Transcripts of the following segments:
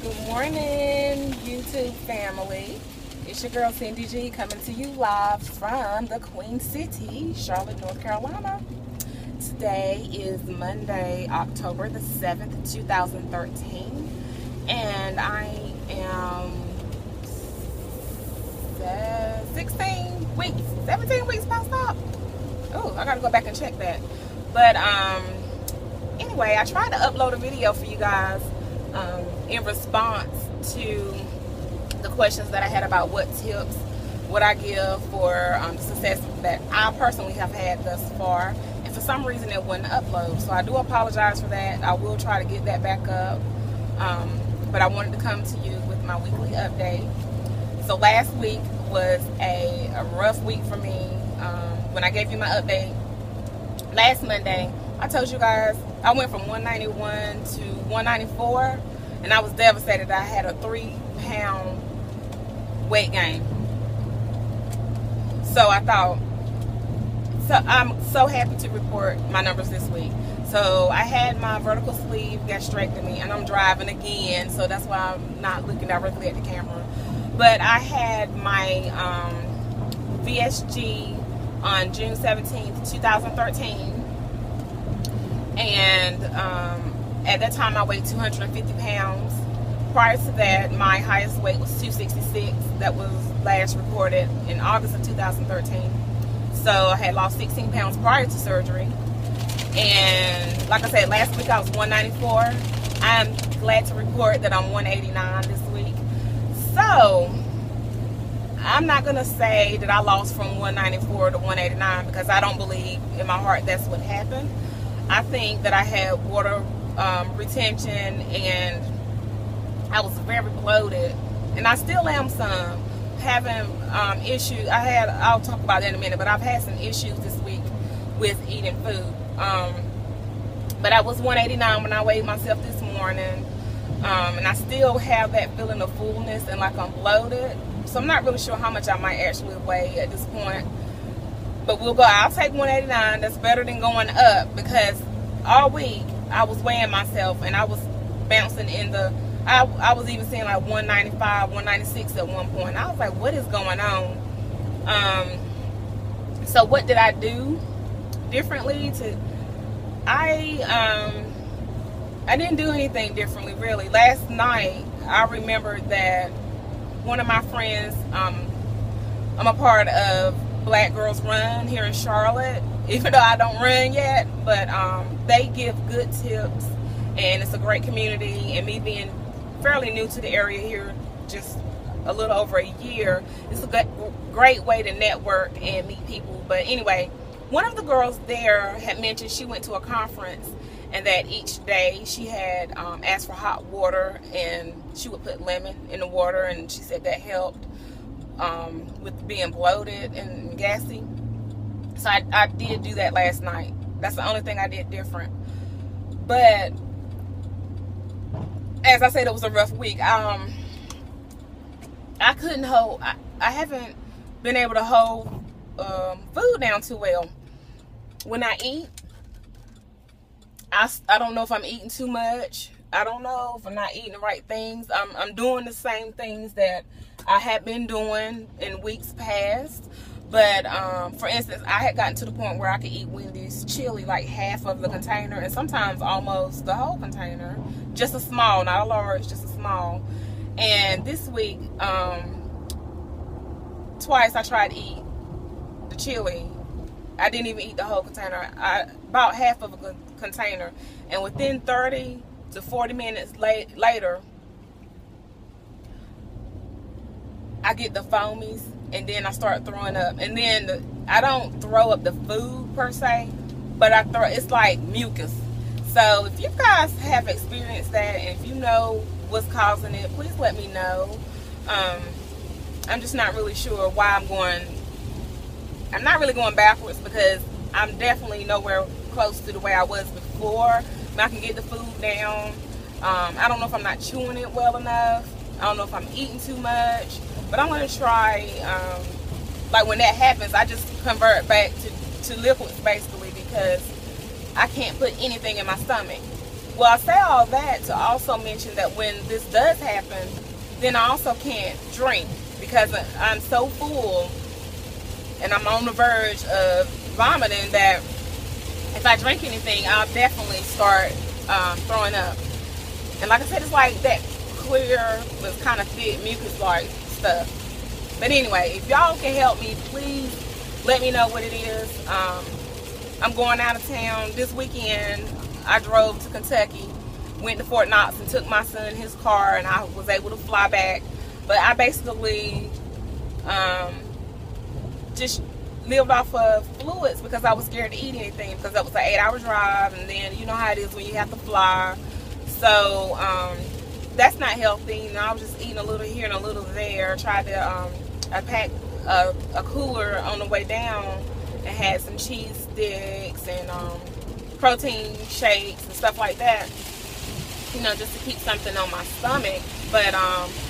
Good morning, YouTube family. It's your girl Cindy G coming to you live from the Queen City, Charlotte, North Carolina. Today is Monday, October the 7th, 2013, and I am 17 weeks past up. Oh, I gotta go back and check that. But anyway, I tried to upload a video for you guys in response to the questions that I had about what tips would I give for the success that I personally have had thus far. And for some reason it wouldn't upload. So I do apologize for that. I will try to get that back up. But I wanted to come to you with my weekly update. So last week was a rough week for me. When I gave you my update last Monday, I told you guys I went from 191 to 194, and I was devastated. I had a 3-pound weight gain. So I thought, I'm so happy to report my numbers this week. So I had my vertical sleeve gastrectomy, and I'm driving again, so that's why I'm not looking directly at the camera. But I had my VSG on June 17th, 2013. And at that time I weighed 250 pounds. Prior to that, my highest weight was 266. That was last reported in August of 2013. So I had lost 16 pounds prior to surgery. And like I said, last week I was 194. I'm glad to report that I'm 189 this week. So I'm not going to say that I lost from 194 to 189 because I don't believe in my heart that's what happened. I think that I had water retention, and I was very bloated, and I still am some. Having issues, I'll talk about that in a minute, but I've had some issues this week with eating food. But I was 189 when I weighed myself this morning, and I still have that feeling of fullness and like I'm bloated. So I'm not really sure how much I might actually weigh at this point. But we'll go. I'll take 189. That's better than going up, because all week I was weighing myself and I was bouncing in the. I was even seeing like 195, 196 at one point. I was like, what is going on? So what did I do differently? I didn't do anything differently really. Last night I remembered that one of my friends, I'm a part of Black Girls Run here in Charlotte, even though I don't run yet, but they give good tips, and it's a great community. And me being fairly new to the area here, just a little over a year, it's a great way to network and meet people. But anyway, one of the girls there had mentioned she went to a conference, and that each day she had asked for hot water, and she would put lemon in the water, and she said that helped with being bloated and gassy. So I did do that last night. That's the only thing I did different. But as I said, it was a rough week. I couldn't hold. I haven't been able to hold food down too well. When I eat, I don't know if I'm eating too much. I don't know if I'm not eating the right things. I'm doing the same things that I had been doing in weeks past. But for instance, I had gotten to the point where I could eat Wendy's chili, like half of the container, and sometimes almost the whole container. Just a small, not a large, just a small. And this week, twice I tried to eat the chili. I didn't even eat the whole container. About half of a container. And within 30 to 40 minutes later, I get the foamies, and then I start throwing up. And then I don't throw up the food per se, but it's like mucus. So if you guys have experienced that, and if you know what's causing it, please let me know. I'm just not really sure why I'm not really going backwards, because I'm definitely nowhere close to the way I was before. I can get the food down. I don't know if I'm not chewing it well enough. I don't know if I'm eating too much. But I'm going to try, like when that happens, I just convert back to liquids basically, because I can't put anything in my stomach. Well, I say all that to also mention that when this does happen, then I also can't drink because I'm so full and I'm on the verge of vomiting that if I drink anything, I'll definitely start throwing up. And like I said, it's like that clear, but kind of thick mucus-like stuff. But anyway, if y'all can help me, please let me know what it is. I'm going out of town this weekend. I drove to Kentucky, went to Fort Knox and took my son his car, and I was able to fly back. But I basically just lived off of fluids because I was scared to eat anything because that was an 8-hour drive, and then you know how it is when you have to fly. So that's not healthy. And I was just eating a little here and a little there. Tried to I packed a cooler on the way down and had some cheese sticks and protein shakes and stuff like that, you know, just to keep something on my stomach. But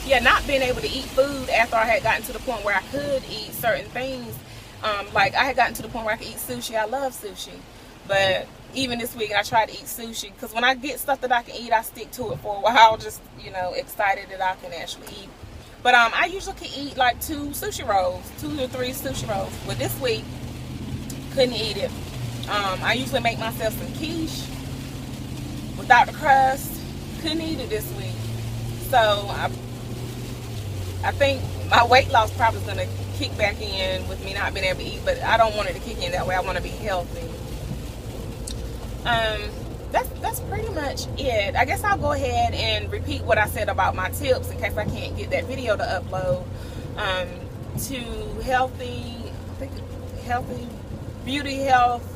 yeah, not being able to eat food after I had gotten to the point where I could eat certain things. Like I had gotten to the point where I could eat sushi. I love sushi, but even this week I tried to eat sushi because when I get stuff that I can eat, I stick to it for a while, just, you know, excited that I can actually eat. But I usually can eat like 2 sushi rolls, 2 or 3 sushi rolls. But this week, couldn't eat it. I usually make myself some quiche without the crust. Couldn't eat it this week. So I think my weight loss probably is going to kick back in with me not being able to eat, but I don't want it to kick in that way. I want to be healthy. That's pretty much it. I guess I'll go ahead and repeat what I said about my tips in case I can't get that video to upload. To healthy beauty health.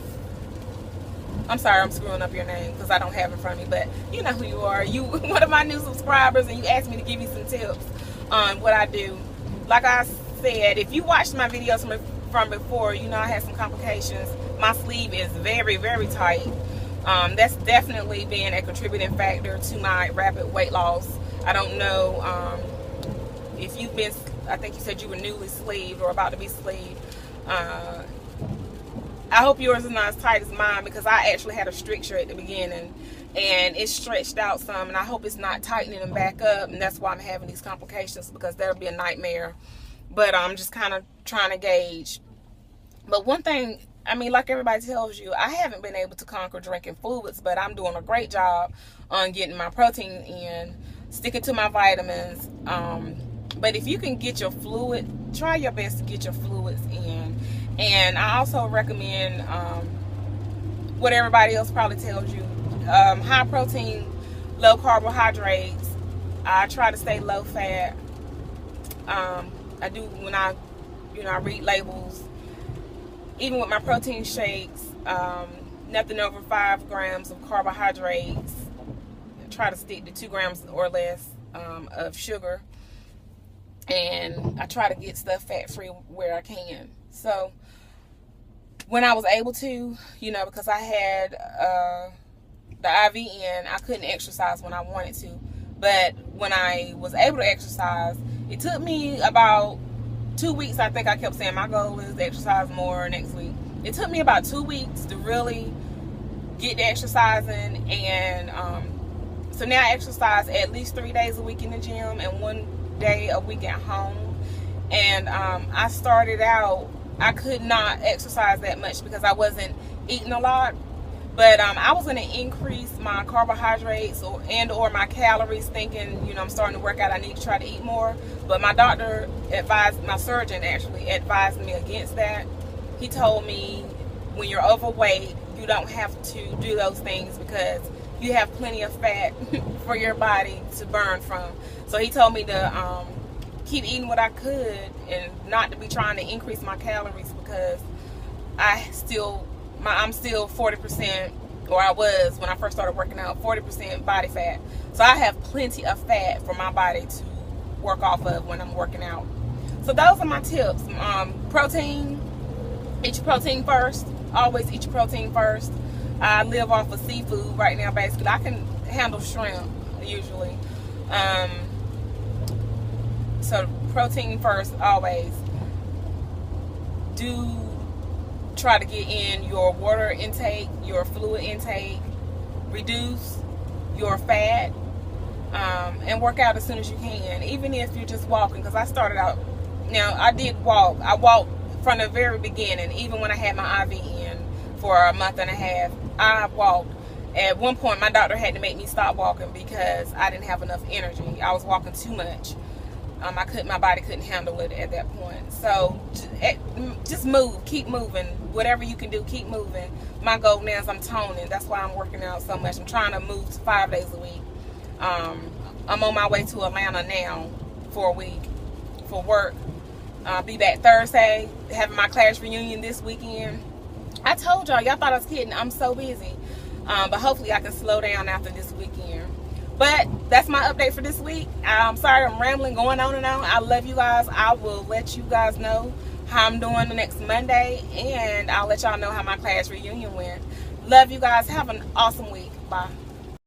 I'm sorry, I'm screwing up your name because I don't have it in front of me, but you know who you are. You one of my new subscribers, and you asked me to give you some tips on what I do. Like I said, if you watched my videos from before, you know I had some complications. My sleeve is very, very tight. That's definitely been a contributing factor to my rapid weight loss. I don't know if you've been, I think you said you were newly sleeved or about to be sleeved. I hope yours is not as tight as mine because I actually had a stricture at the beginning and it stretched out some, and I hope it's not tightening them back up, and that's why I'm having these complications because that'll be a nightmare. But I'm just kind of trying to gauge. But one thing, I mean, like everybody tells you, I haven't been able to conquer drinking fluids, but I'm doing a great job on getting my protein in, sticking to my vitamins. But if you can get your fluid, try your best to get your fluids in. And I also recommend what everybody else probably tells you, high protein, low carbohydrates. I try to stay low fat. I do when I read labels. Even with my protein shakes, nothing over 5 grams of carbohydrates. I try to stick to 2 grams or less of sugar. And I try to get stuff fat-free where I can. So when I was able to, you know, because I had the IV in, I couldn't exercise when I wanted to. But when I was able to exercise, it took me about 2 weeks. I think I kept saying my goal is to exercise more next week. It took me about 2 weeks to really get to exercising, and so now I exercise at least 3 days a week in the gym and 1 day a week at home. And I started out, I could not exercise that much because I wasn't eating a lot, but I was going to increase my carbohydrates or my calories, thinking, you know, I'm starting to work out, I need to try to eat more. But my doctor advised, my surgeon actually advised me against that. He told me when you're overweight, you don't have to do those things because you have plenty of fat for your body to burn from. So he told me to keep eating what I could and not to be trying to increase my calories because I'm still 40%, or I was when I first started working out, 40% body fat. So I have plenty of fat for my body to work off of when I'm working out. So those are my tips. Protein, eat your protein first. Always eat your protein first. I live off of seafood right now, basically. I can handle shrimp usually. So protein first, always. Do try to get in your water intake, your fluid intake. Reduce your fat, and work out as soon as you can, even if you're just walking. Because I started out, now I did walk. I walked from the very beginning, even when I had my IV in for a month and a half. I walked. At one point, my doctor had to make me stop walking because I didn't have enough energy. I was walking too much. My body couldn't handle it at that point. So just move, keep moving. Whatever you can do, keep moving. My goal now is I'm toning. That's why I'm working out so much. I'm trying to move 5 days a week. I'm on my way to Atlanta now for a week for work. I'll be back Thursday, having my class reunion this weekend. I told y'all thought I was kidding. I'm so busy. But hopefully I can slow down after this weekend. But that's my update for this week. I'm sorry I'm rambling, going on and on. I love you guys. I will let you guys know how I'm doing the next Monday, and I'll let y'all know how my class reunion went. Love you guys. Have an awesome week. Bye.